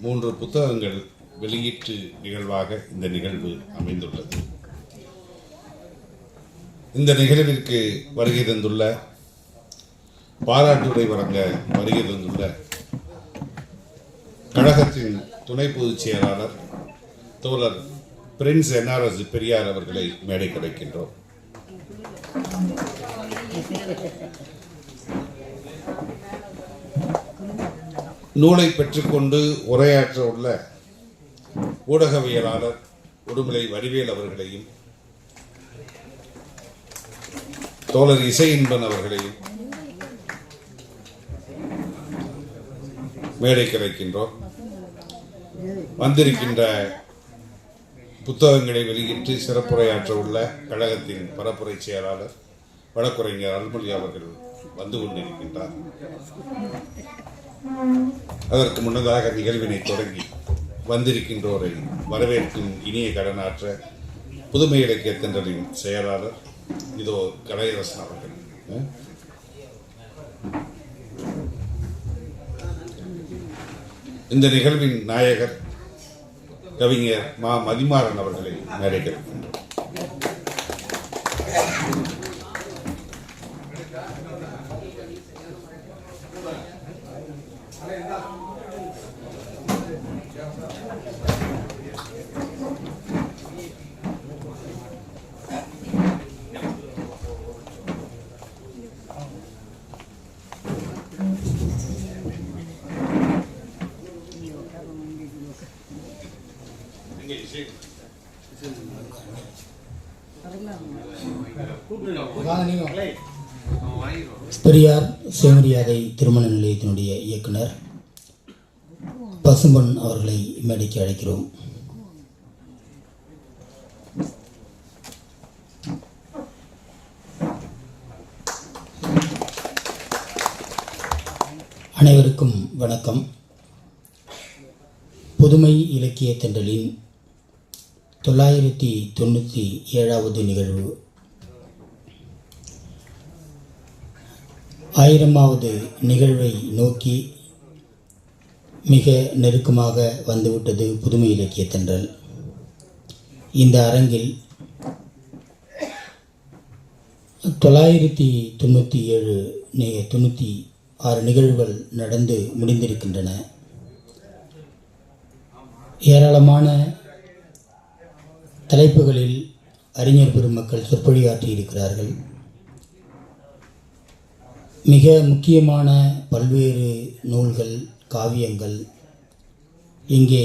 3 புத்தகங்கள் வெளியீட்டு நிகழ்வாக இந்த நிகழ்வு அமைந்துள்ளது. இந்த நிகழ்விற்கு வருகை தந்துள்ள, பாராட்டுரை வழங்க வருகை தந்துள்ள கழகத்தின் துணை பொதுச் செயலாளர் தோழர் பிரின்ஸ் NRS பெரியார் அவர்களை மேடை கிடைக்கின்றோம். நூலை பெற்றுக்கொண்டு உரையாற்ற உள்ள ஊடகவியலாளர் உடுமலை வடிவேல் அவர்களையும் தோழர் இசை இன்பன் அவர்களையும் மேடை கிடைக்கின்றோம். வந்திருக்கின்ற புத்தகங்களை வெளியிட்டு சிறப்புரையாற்ற உள்ள கழகத்தின் பரப்புரை செயலாளர் வழக்குரைஞர் அருள்மொழி அவர்கள் வந்து கொண்டிருக்கின்றார். அதற்கு முன்னதாக நிகழ்வினை தொடங்கி வந்திருக்கின்றோரை வரவேற்கும் இனிய கடனாற்ற புதுமை இலக்கிய தென்றலின் செயலாளர் இதோ கலையரசன் அவர்கள். இந்த நிகழ்வின் நாயகர் கவிஞர் மா மதிமாறன் அவர்களை மேடை கிடைக்கின்றோம். பெரியார் சுயமரியாதை திருமண நிலையத்தினுடைய இயக்குனர் பசும்பொன் அவர்களை மேடைக்கு அழைக்கிறோம். அனைவருக்கும் வணக்கம். புதுமை இலக்கிய தென்றலின் 997வது நிகழ்வு 1000வது நிகழ்வை நோக்கி மிக நெருக்கமாக வந்துவிட்டது புதுமை இலக்கிய தென்றல். இந்த அரங்கில் 996 நிகழ்வுகள் நடந்து முடிந்திருக்கின்றன. ஏராளமான தலைப்புகளில் அறிஞர் பெருமக்கள் சொற்பொழிவாற்றி இருக்கிறார்கள். மிக முக்கியமான பல்வேறு நூல்கள், காவியங்கள் இங்கே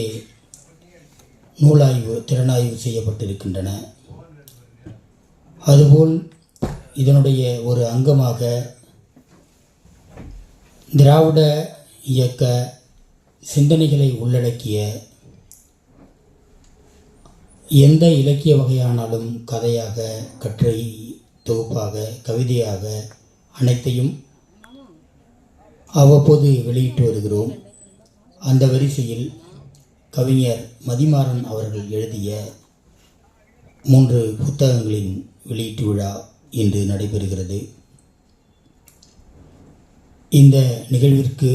நூலாய்வு, திறனாய்வு செய்யப்பட்டிருக்கின்றன. அதுபோல் இதனுடைய ஒரு அங்கமாக திராவிட இயக்க சிந்தனைகளை உள்ளடக்கிய எந்த இலக்கிய வகையானாலும் கதையாக, கட்டுரை தொகுப்பாக, கவிதையாக அனைத்தையும் அவ்வப்போது வெளியிட்டு வருகிறோம். அந்த வரிசையில் கவிஞர் மதிமாறன் அவர்கள் எழுதிய 3 புத்தகங்களின் வெளியீட்டு விழா இன்று நடைபெறுகிறது. இந்த நிகழ்விற்கு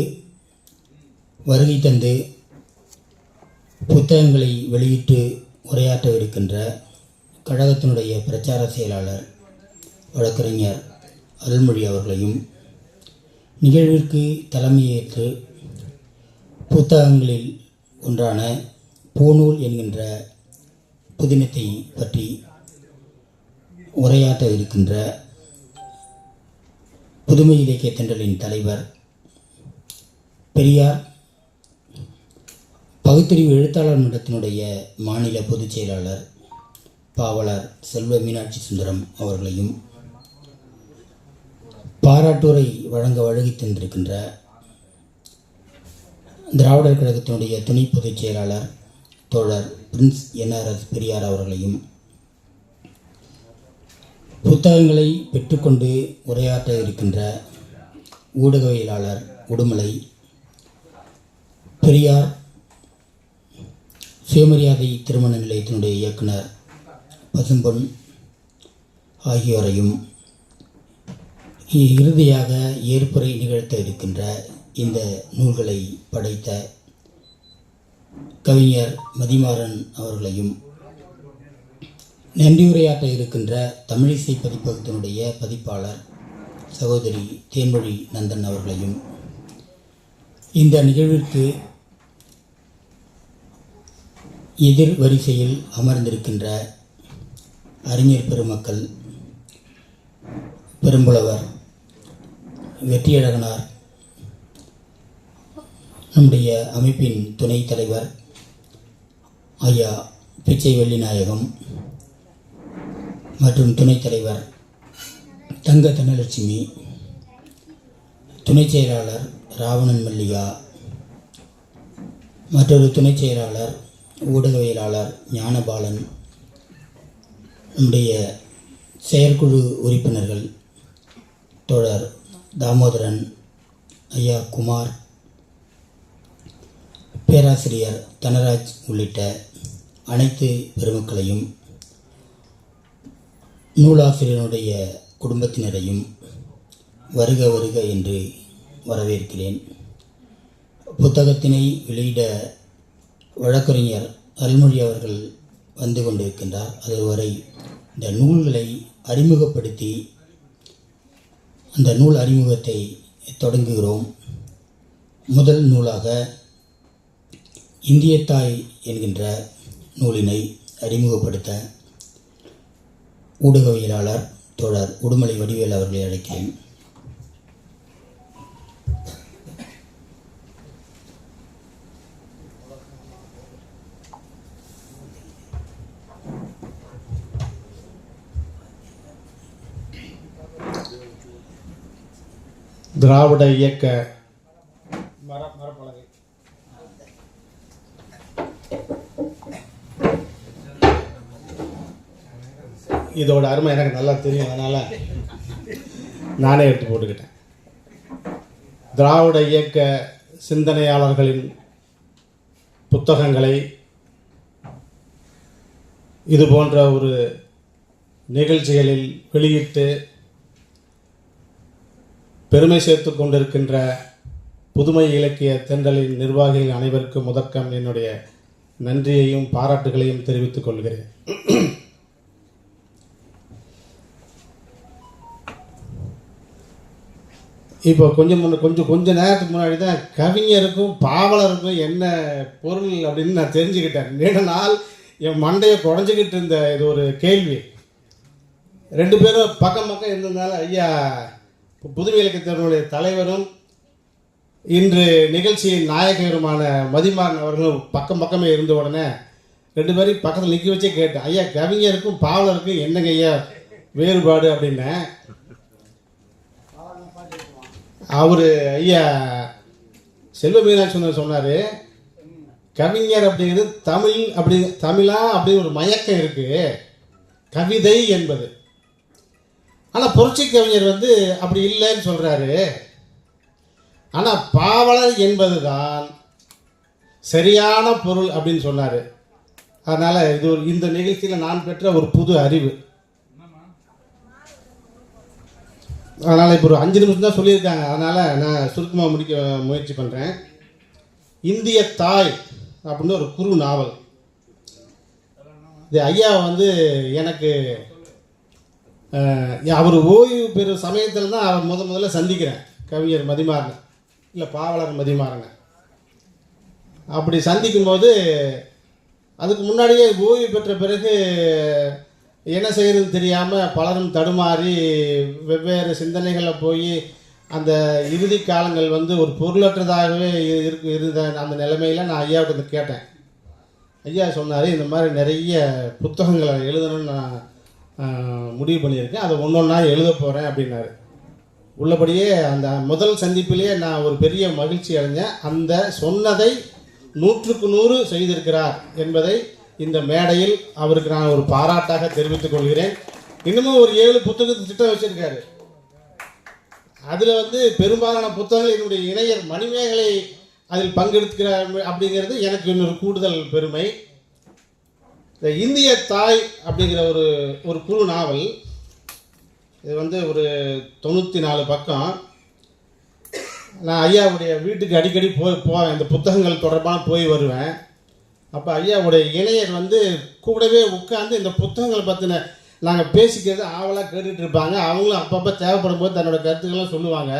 வருகை தந்து புத்தகங்களை வெளியிட்டு உரையாற்றவிருக்கின்ற கழகத்தினுடைய பிரச்சார செயலாளர் வழக்கறிஞர் அருள்மொழி அவர்களையும், நிகழ்விற்கு தலைமையேற்று புத்தகங்களில் ஒன்றான பூநூல் என்கின்ற புதினத்தை பற்றி உரையாற்ற இருக்கின்ற புதுமை இலக்கிய தென்றலின் தலைவர், பெரியார் பகுத்தறிவு எழுத்தாளர் மன்றத்தினுடைய மாநில பொதுச் செயலாளர் பாவலர் செல்வ மீனாட்சி சுந்தரம் அவர்களையும், பாராட்டுரை வழங்க வழங்கி தந்திருக்கின்ற திராவிடர் கழகத்தினுடைய துணை பொதுச் செயலாளர் தோழர் பிரின்ஸ் NRS பெரியார் அவர்களையும், புத்தகங்களை பெற்றுக்கொண்டு உரையாற்ற இருக்கின்ற ஊடகவியலாளர் உடுமலை பெரியார் சுயமரியாதை திருமண நிலையத்தினுடைய இயக்குனர் பசும்பொன் ஆகியோரையும், இறுதியாக ஏற்புரை நிகழ்த்த இருக்கின்ற இந்த நூல்களை படைத்த கவிஞர் மதிமாறன் அவர்களையும், நன்றியுரையாற்ற இருக்கின்ற தமிழிசை பதிப்பகத்தினுடைய பதிப்பாளர் சகோதரி தேன்மொழி நந்தன் அவர்களையும், இந்த நிகழ்விற்கு எதிர் வரிசையில் அமர்ந்திருக்கின்ற அறிஞர் பெருமக்கள், பெரும்புலவர் வெற்றியழகனார், நம்முடைய அமைப்பின் துணைத் தலைவர் ஐயா பிச்சை வெள்ளிநாயகம் மற்றும் துணைத் தலைவர் தங்க தனலட்சுமி, துணைச் செயலாளர் ராவணன் மல்லிகா, மற்றொரு துணைச் செயலாளர் ஊடகவியலாளர் ஞானபாலன், நம்முடைய செயற்குழு உறுப்பினர்கள் தோழர் தாமோதரன், ஐயா குமார், பேராசிரியர் தனராஜ் உள்ளிட்ட அனைத்து பெருமக்களையும், நூலாசிரியனுடைய குடும்பத்தினரையும் வருக வருக என்று வரவேற்கிறேன். புத்தகத்தினை வெளியிட வழக்கறிஞர் அருள்மொழி அவர்கள் வந்து கொண்டிருக்கின்றார். அதுவரை இந்த நூல்களை அறிமுகப்படுத்தி அந்த நூல் அறிமுகத்தை தொடங்குகிறோம். முதல் நூலாக இந்திய தாய் என்கின்ற நூலினை அறிமுகப்படுத்த ஊடகவியலாளர் தோழர் உடுமலை வடிவேல் அவர்களை அழைக்கிறேன். திராவிட இயக்க மரப்பலகை. இதோட அருமை எனக்கு நல்லா தெரியும், அதனால் நானே எடுத்து போட்டுக்கிட்டேன். திராவிட இயக்க சிந்தனையாளர்களின் புத்தகங்களை இது போன்ற ஒரு நிகழ்ச்சிகளில் வெளியிட்டு பெருமை சேர்த்து கொண்டிருக்கின்ற புதுமை இலக்கிய தென்றலின் நிர்வாகிகள் அனைவருக்கும் முதற்கம் என்னுடைய நன்றியையும் பாராட்டுகளையும் தெரிவித்துக் கொள்கிறேன். இப்போ கொஞ்ச நேரத்துக்கு முன்னாடி தான் கவிஞருக்கும் பாவலருக்கும் என்ன பொருள் அப்படின்னு நான் தெரிஞ்சுக்கிட்டேன். நீண்ட நாள் என் மண்டையை குறைஞ்சிக்கிட்டு இருந்த இது ஒரு கேள்வி. ரெண்டு பேரும் பக்கம் இருந்ததுனால ஐயா புதுமை இலக்கியத்தினுடைய தலைவரும் இன்று நிகழ்ச்சியின் நாயகருமான மதிமாறன் அவர்களும் பக்கமே இருந்த உடனே ரெண்டு பேரும் பக்கத்தில் நிற்க வச்சே கேட்டேன், ஐயா கவிஞருக்கும் பாவலருக்கும் என்னங்க ஐயா வேறுபாடு அப்படின்னு. அவர் ஐயா செல்வ மீனாட்சி சொன்னார், கவிஞர் அப்படிங்கிறது தமிழா அப்படின்னு ஒரு மயக்கம் இருக்குது, கவிதை என்பது. ஆனால் புரட்சி கவிஞர் அப்படி இல்லைன்னு சொல்கிறாரு. ஆனால் பாவலர் என்பது தான் சரியான பொருள் அப்படின்னு சொன்னார். அதனால் இந்த நிகழ்ச்சியில் நான் பெற்ற ஒரு புது அறிவு. அதனால் இப்போ ஒரு 5 நிமிஷம் தான் சொல்லியிருக்காங்க, அதனால் நான் சுருக்கமாக முடிக்க முயற்சி பண்ணுறேன். இந்திய தாய் அப்படின்னு ஒரு குறு நாவல். இது ஐயா எனக்கு அவர் ஓய்வு பெறும் சமயத்தில் தான் அவர் முதல்ல சந்திக்கிறேன், கவிஞர் மதிமாறன் இல்லை பாவலர் மதிமாறனை. அப்படி சந்திக்கும்போது அதுக்கு முன்னாடியே ஓய்வு பெற்ற பிறகு என்ன செய்கிறது தெரியாமல் பலரும் தடுமாறி வெவ்வேறு சிந்தனைகளில் போய் அந்த இறுதி காலங்கள் ஒரு பொருளற்றதாகவே இருந்த அந்த நிலைமையில் நான் ஐயாவிட்ட கேட்டேன். ஐயா சொன்னார், இந்த மாதிரி நிறைய புத்தகங்களை எழுதணும்னு நான் முடிவு பண்ணியிருக்கேன், அதை ஒன்றா எழுத போகிறேன் அப்படின்னாரு. உள்ளபடியே அந்த முதல் சந்திப்பிலேயே நான் ஒரு பெரிய மகிழ்ச்சி அடைஞ்சேன். அந்த சொன்னதை 100க்கு 100 செய்திருக்கிறார் என்பதை இந்த மேடையில் அவருக்கு நான் ஒரு பாராட்டாக தெரிவித்துக் கொள்கிறேன். இன்னமும் ஒரு 7 புத்தகத்தை திட்டம் வச்சிருக்காரு. அதில் பெரும்பாலான புத்தகங்கள் என்னுடைய இணையர் மணிமேகலை அதில் பங்கெடுக்கிறார் அப்படிங்கிறது எனக்கு இன்னொரு கூடுதல் பெருமை. இந்த இந்திய தாய் அப்படிங்கிற ஒரு குறு நாவல், இது ஒரு 94 பக்கம். நான் ஐயாவுடைய வீட்டுக்கு அடிக்கடி போவேன், இந்த புத்தகங்கள் தொடர்பான போய் வருவேன். அப்போ ஐயாவுடைய இணையர் வந்து கூடவே உட்காந்து இந்த புத்தகங்கள் பற்றின நாங்கள் பேசிக்கிறது ஆவலாக கேட்டுட்டு இருப்பாங்க. அவங்களும் அப்பப்போ தேவைப்படும் போது தன்னோட கருத்துக்கள்லாம் சொல்லுவாங்க.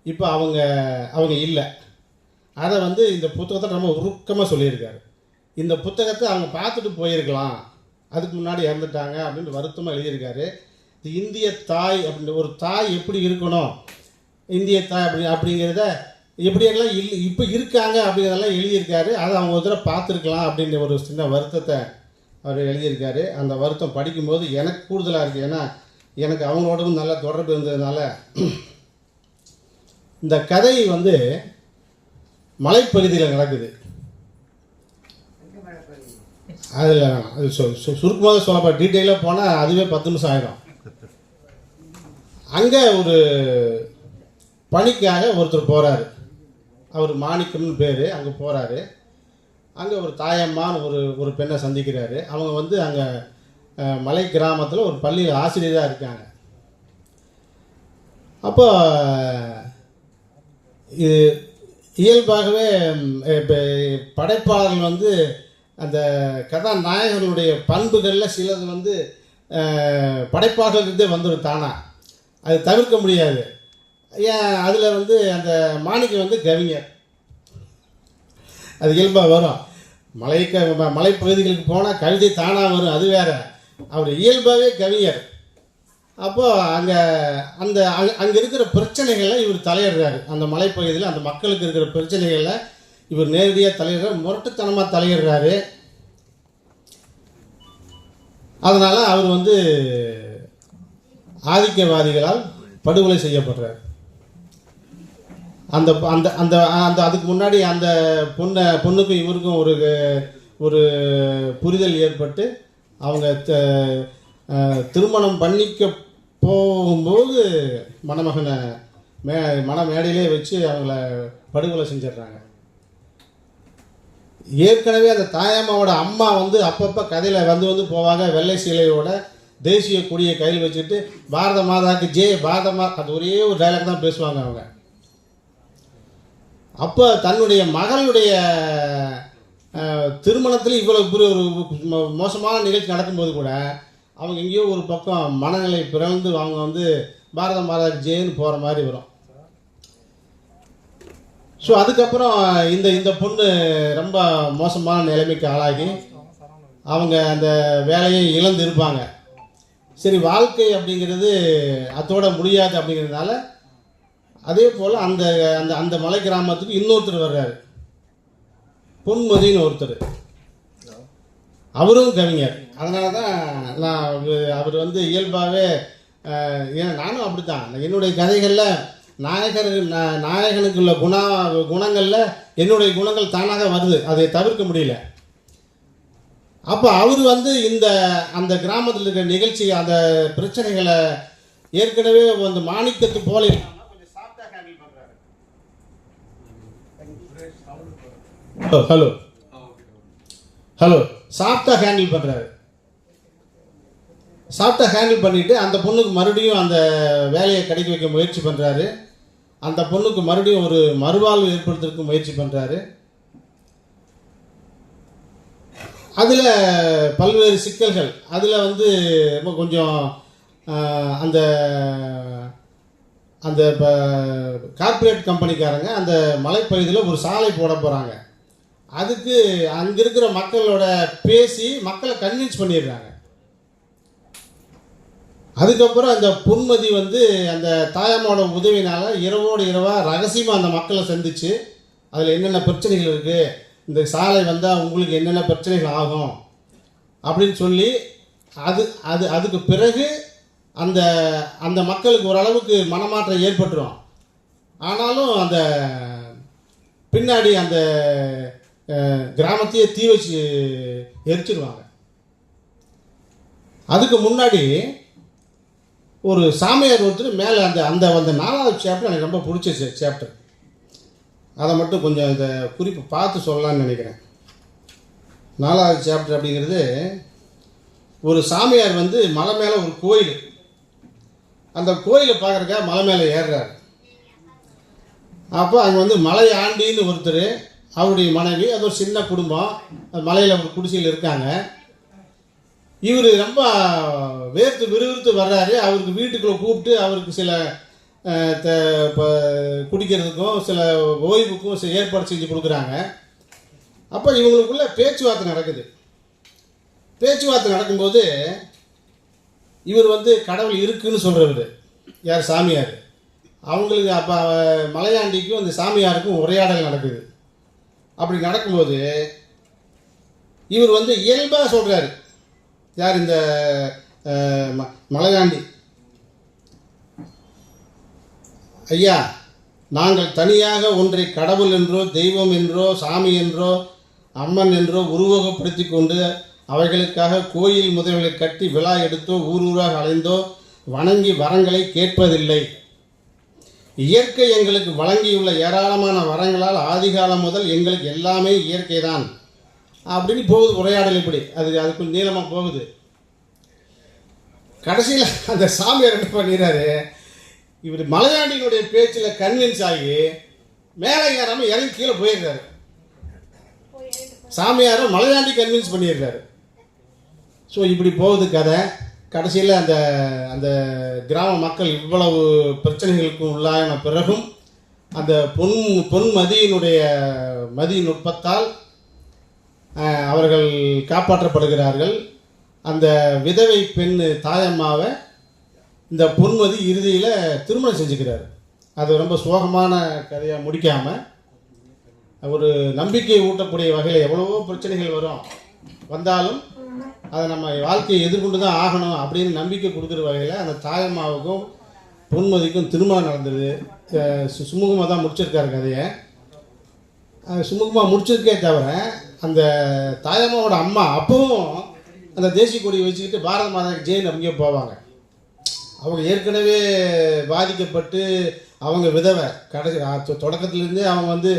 இப்போ அவங்க இல்லை. அதை வந்து இந்த புத்தகத்தை ரொம்ப உருக்கமாக சொல்லியிருக்காரு. இந்த புத்தகத்தை அவங்க பார்த்துட்டு போயிருக்கலாம், அதுக்கு முன்னாடி இறந்துட்டாங்க அப்படின்னு வருத்தமாக எழுதியிருக்காரு. இது இந்திய தாய் அப்படின்ற ஒரு தாய் எப்படி இருக்கணும், இந்திய தாய் அப்படிங்கிறத எப்படியெல்லாம் இப்போ இருக்காங்க அப்படிங்கிறதெல்லாம் எழுதியிருக்காரு. அதை அவங்க ஒரு தடவை பார்த்துருக்கலாம் அப்படின்ற ஒரு சின்ன வருத்தத்தை அவர் எழுதியிருக்காரு. அந்த வருத்தம் படிக்கும்போது எனக்கு கூடுதலாக இருக்குது. ஏன்னா எனக்கு அவங்களோடவும் நல்ல தொடர்பு இருந்ததுனால. இந்த கதை வந்து மலைப்பகுதியில் நடக்குது. அதில் அது சுருக்கமாக சொல்லப்போ டீட்டெயிலாக போனால் அதுவே 10 நிமிஷம் ஆகிடும். அங்கே ஒரு பணிக்காக ஒருத்தர் போகிறாரு. அவர் மாணிக்கம்னு பேர். அங்கே போகிறாரு. அங்கே ஒரு தாயம்மான்னு ஒரு பெண்ணை சந்திக்கிறாரு. அவங்க வந்து அங்கே மலை கிராமத்தில் ஒரு பள்ளியில் ஆசிரியராக இருக்காங்க. அப்போ இது இயல்பாகவே இப்போ படைப்பாளர்கள் வந்து அந்த கதாநாயகனுடைய பண்புகளில் சிலது வந்து படைப்பாளர்கள்கிட்டே வந்துடும் தானா, அது தவிர்க்க முடியாது. ஏன் அதில் வந்து அந்த மாணிக்கம் வந்து கவிஞர், அது இயல்பாக வரும். மலைப்பகுதிகளுக்கு போனால் கவிதை தானாக வரும், அது வேற. அவர் இயல்பாகவே கவிஞர். அப்போது அங்கே இருக்கிற பிரச்சனைகளில் இவர் தலையிடுறாரு. அந்த மலைப்பகுதியில் அந்த மக்களுக்கு இருக்கிற பிரச்சனைகளில் இவர் நேரடியாக தலையிடுறார், முரட்டுத்தனமாக தலையிடுறாரு. அதனால் அவர் வந்து ஆதிக்கவாதிகளால் படுகொலை செய்யப்படுறார். அந்த அந்த அந்த அந்த அதுக்கு முன்னாடி அந்த பொண்ணுக்கும் இவருக்கும் ஒரு புரிதல் ஏற்பட்டு அவங்க திருமணம் பண்ணிக்க போகும்போது மணமகனை மண மேடையிலே வச்சு அவங்கள படுகொலை செஞ்சிடுறாங்க. ஏற்கனவே அந்த தாயம்மாவோட அம்மா வந்து அப்பப்போ கதையில் வந்து போவாங்க. வெள்ளை சீலையோட தேசிய கொடியை கையில் வச்சுட்டு பாரத மாதாக்கு ஜே பாரத மாதா, அது ஒரே ஒரு டைலாக் தான் பேசுவாங்க அவங்க. அப்போ தன்னுடைய மகளுடைய திருமணத்தில் இவ்வளவு ஒரு மோசமான நிகழ்ச்சி நடக்கும்போது கூட அவங்க எங்கேயோ ஒரு பக்கம் மனநிலை பிறந்து அவங்க வந்து பாரத மாதாக்கு ஜேன்னு போகிற மாதிரி வரும். ஸோ அதுக்கப்புறம் இந்த பொண்ணு ரொம்ப மோசமான நிலைமைக்கு ஆளாகி அவங்க அந்த வேலையை இழந்து இருப்பாங்க. சரி, வாழ்க்கை அப்படிங்கிறது அதோட முடியாது அப்படிங்கிறதுனால அதே போல் அந்த அந்த அந்த மலை கிராமத்துக்கு இன்னொருத்தர் வர்றாரு, பொன்மதின்னு ஒருத்தர். அவரும் கவிஞர். அதனால தான் நான் அவர் வந்து இயல்பாகவே, ஏன்னா நானும் அப்படி தான், என்னுடைய கதைகளில் நாயகனுக்குள்ள குணங்களில் என்னுடைய குணங்கள் தானாக வருது, அதை தவிர்க்க முடியல. அப்போ அவர் வந்து அந்த கிராமத்தில் இருக்கிற நிகழ்ச்சி, அந்த பிரச்சனைகளை ஏற்கனவே அந்த மாணிக்கத்து போல கொஞ்சம் சாஃப்டாக ஹேண்டில் பண்ணுறாரு. ஹலோ சாஃப்டாக ஹேண்டில் பண்ணுறாரு. சாஃப்டாக ஹேண்டில் பண்ணிவிட்டு அந்த பொண்ணுக்கு மறுபடியும் அந்த வேலையை கிடைக்க வைக்க முயற்சி பண்ணுறாரு. அந்த பொண்ணுக்கு மறுபடியும் ஒரு மறுவாழ்வு ஏற்படுத்துறதுக்கு முயற்சி பண்ணுறாரு. அதில் பல்வேறு சிக்கல்கள். அதில் வந்து ரொம்ப கொஞ்சம் அந்த அந்த கார்ப்பரேட் கம்பெனிக்காரங்க அந்த மலைப்பகுதியில் ஒரு சாலை போட போகிறாங்க. அதுக்கு அங்கே இருக்கிற மக்களோட பேசி மக்களை கன்வின்ஸ் பண்ணிடுறாங்க. அதுக்கப்புறம் அந்த பொன்மதி வந்து அந்த தாயம்மாவோட உதவினால் இரவோடு இரவாக ரகசியமாக அந்த மக்களை சந்தித்து அதில் என்னென்ன பிரச்சனைகள் இருக்குது, இந்த சாலை வந்தால் உங்களுக்கு என்னென்ன பிரச்சனைகள் ஆகும் அப்படின்னு சொல்லி அதுக்கு பிறகு அந்த அந்த மக்களுக்கு ஓரளவுக்கு மனமாற்றம் ஏற்பட்டுரும். ஆனாலும் அந்த பின்னாடி அந்த கிராமத்தையே தீ வச்சு எரிச்சிடுவாங்க. அதுக்கு முன்னாடி ஒரு சாமியார் ஒருத்தர் மேலே அந்த அந்த அந்த 4வது சாப்டர் எனக்கு ரொம்ப பிடிச்ச சாப்டர். அதை மட்டும் கொஞ்சம் இந்த குறிப்பு பார்த்து சொல்லலான்னு நினைக்கிறேன். 4வது சாப்டர் அப்படிங்கிறது, ஒரு சாமியார் வந்து மலை மேலே ஒரு கோயில், அந்த கோயிலை பார்க்குறக்காக மலை மேலே ஏறுறாரு. அப்போ அங்கே வந்து மலை ஆண்டின்னு ஒருத்தர், அவருடைய மனைவி, அது ஒரு சின்ன குடும்பம், அது மலையில் ஒரு குடிசையில் இருக்காங்க. இவர் ரொம்ப வேர்த்து விறுவிறுத்து வர்றாரு. அவருக்கு வீட்டுக்குள்ளே கூப்பிட்டு அவருக்கு சில குடிக்கிறதுக்கும் சில ஓய்வுக்கும் ஏற்பாடு செஞ்சு கொடுக்குறாங்க. அப்போ இவங்களுக்குள்ள பேச்சுவார்த்தை நடக்குது. பேச்சுவார்த்தை நடக்கும்போது இவர் வந்து கடவுள் இருக்குன்னு சொல்கிறவர் யார், சாமியார். அவங்களுக்கு அப்போ மலையாண்டிக்கும் அந்த சாமியாருக்கும் உரையாடல் நடக்குது. அப்படி நடக்கும்போது இவர் வந்து இயல்பாக சொல்கிறாரு, யார் இந்த மலையாண்டி, ஐயா, நாங்கள் தனியாக ஒன்றை கடவுள் என்றோ தெய்வம் என்றோ சாமி என்றோ அம்மன் என்றோ உருவகப்படுத்தி கொண்டு அவைகளுக்காக கோயில் முதல்களை கட்டி விழா எடுத்தோ ஊராக அலைந்தோ வணங்கி வரங்களை கேட்பதில்லை. இயற்கை எங்களுக்கு வழங்கியுள்ள ஏராளமான வரங்களால் ஆதிகாலம் முதல் எங்களுக்கு எல்லாமே இயற்கை தான் அப்படின்னு போகுது உரையாடல். இப்படி அதுக்கு நீளமாக போகுது. கடைசியில் அந்த சாமியார் என்ன பண்ணிடுறாரு, இவர் மலையாண்டியினுடைய பேச்சில் கன்வின்ஸ் ஆகி மேலே ஏறாமல் இறங்கி கீழே போயிடுறாரு. சாமியாரும் மலையாண்டி கன்வின்ஸ் பண்ணிடுறாரு. ஸோ இப்படி போகுது கதை. கடைசியில் அந்த கிராம மக்கள் இவ்வளவு பிரச்சனைகளுக்கும் உள்ளான பிறகும் அந்த பொன்மதியினுடைய மதி நுட்பத்தால் அவர்கள் காப்பாற்றப்படுகிறார்கள். அந்த விதவை பெண் தாயம்மாவை இந்த பொன்மதி இறுதியில் திருமணம் செஞ்சுக்கிறார். அது ரொம்ப சோகமான கதையாக முடிக்காமல் ஒரு நம்பிக்கையை ஊட்டக்கூடிய வகையில் எவ்வளவோ பிரச்சனைகள் வந்தாலும் அதை நம்ம வாழ்க்கையை எதிர்கொண்டு தான் ஆகணும் அப்படின்னு நம்பிக்கை கொடுக்குற வகையில் அந்த தாயம்மாவுக்கும் பொன்மதிக்கும் திருமணம் நடந்தது. சுமூகமாக தான் முடிச்சிருக்காரு கதையை. சுமூகமாக முடிச்சிருக்கே தவிர அந்த தாயம்மாவோட அம்மா அப்பவும் அந்த தேசிய கொடியை வச்சுக்கிட்டு பாரத மாதாக்கு ஜெயின் அப்படிங்கே போவாங்க. அவங்க ஏற்கனவே பாதிக்கப்பட்டு அவங்க விதவை, கடைசி தொடக்கத்துலேருந்தே அவங்க வந்து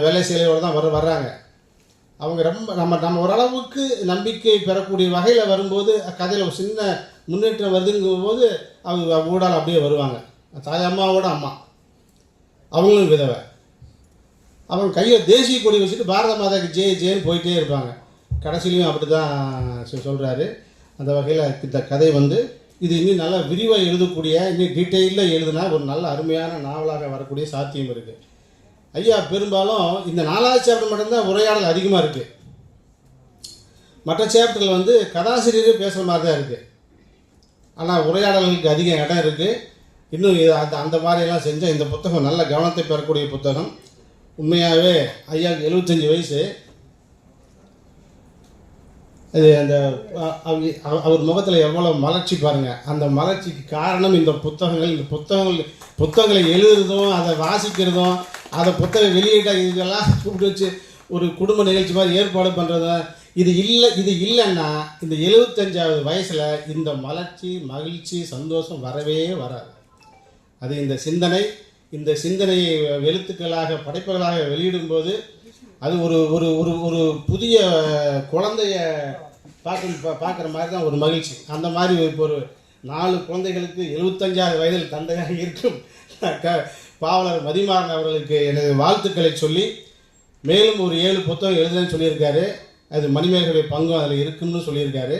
வேலை சேலையோடு தான் வர்றாங்க. அவங்க ரொம்ப நம்ம ஓரளவுக்கு நம்பிக்கை பெறக்கூடிய வகையில் வரும்போது கதையில் ஒரு சின்ன முன்னேற்றம் வருதுங்கும் போது அவங்க ஊடால் அப்படியே வருவாங்க. தாயம்மாவோட அம்மா அவங்களும் விதவை. அவங்க கையை தேசிய கொடி வச்சுட்டு பாரத மாதாக்கு ஜெயின்னு போயிட்டே இருப்பாங்க. கடைசியிலையும் அப்படி தான் சொல்கிறாரு. அந்த வகையில் இந்த கதை வந்து இது இன்னும் நல்லா விரிவாக எழுதக்கூடிய, இன்னும் டீட்டெயிலில் எழுதுனா ஒரு நல்ல அருமையான நாவலாக வரக்கூடிய சாத்தியம் இருக்குது. ஐயா பெரும்பாலும் இந்த 4வது சாப்டர் மட்டும்தான் உரையாடல் அதிகமாக இருக்குது. மற்ற சாப்டரில் வந்து கதாசிரியரே பேசுகிற மாதிரி தான் இருக்குது. ஆனால் உரையாடல்களுக்கு அதிக இடம் இருக்குது. இன்னும் அந்த மாதிரியெல்லாம் செஞ்சால் இந்த புத்தகம் நல்ல கவனத்தை பெறக்கூடிய புத்தகம். உண்மையாகவே ஐயாவுக்கு 75 வயசு. அது அந்த அவர் முகத்தில் எவ்வளோ மலர்ச்சி பாருங்கள். அந்த மலர்ச்சிக்கு காரணம் இந்த புத்தகங்களை எழுதுறதும் அதை வாசிக்கிறதும் அதை புத்தக வெளியீட்டாக இதெல்லாம் கூப்பிட்டு வச்சு ஒரு குடும்ப நிகழ்ச்சி மாதிரி ஏற்பாடு பண்ணுறதும் இது இல்லைன்னா இந்த 75வது வயசில் இந்த மலர்ச்சி மகிழ்ச்சி சந்தோஷம் வரவே வராது. அது இந்த சிந்தனையை எழுத்துக்களாக படைப்புகளாக வெளியிடும்போது அது ஒரு புதிய குழந்தைய பார்க்குற மாதிரி தான் ஒரு மகிழ்ச்சி. அந்த மாதிரி இப்போ ஒரு 4 குழந்தைகளுக்கு 75வது வயதில் தந்தையாக இருக்கும் பாவலர் மதிமாறன் அவர்களுக்கு எனது வாழ்த்துக்களை சொல்லி, மேலும் ஒரு 7 புத்தகம் எழுதுன்னு சொல்லியிருக்காரு. அது மணிமேகலுடைய பங்கும் அதில் இருக்குன்னு சொல்லியிருக்காரு.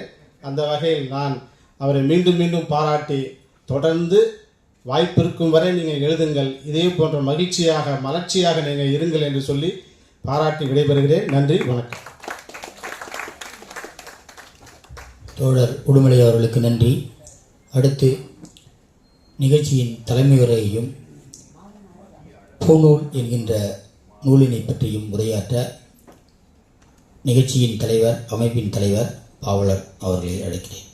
அந்த வகையில் நான் அவரை மீண்டும் மீண்டும் பாராட்டி, தொடர்ந்து வாய்ப்பு இருக்கும் வரை நீங்கள் எழுதுங்கள், இதே போன்ற மலர்ச்சியாக நீங்கள் இருங்கள் என்று சொல்லி பாராட்டி விடைபெறுகிறேன். நன்றி, வணக்கம். தோழர் உடுமலை அவர்களுக்கு நன்றி. அடுத்து நிகழ்ச்சியின் தலைமை உரையையும் பூநூல் என்கின்ற நூலினை பற்றியும் உரையாற்ற நிகழ்ச்சியின் தலைவர், அமைப்பின் தலைவர் பாவலர் அவர்களை அழைக்கிறேன்.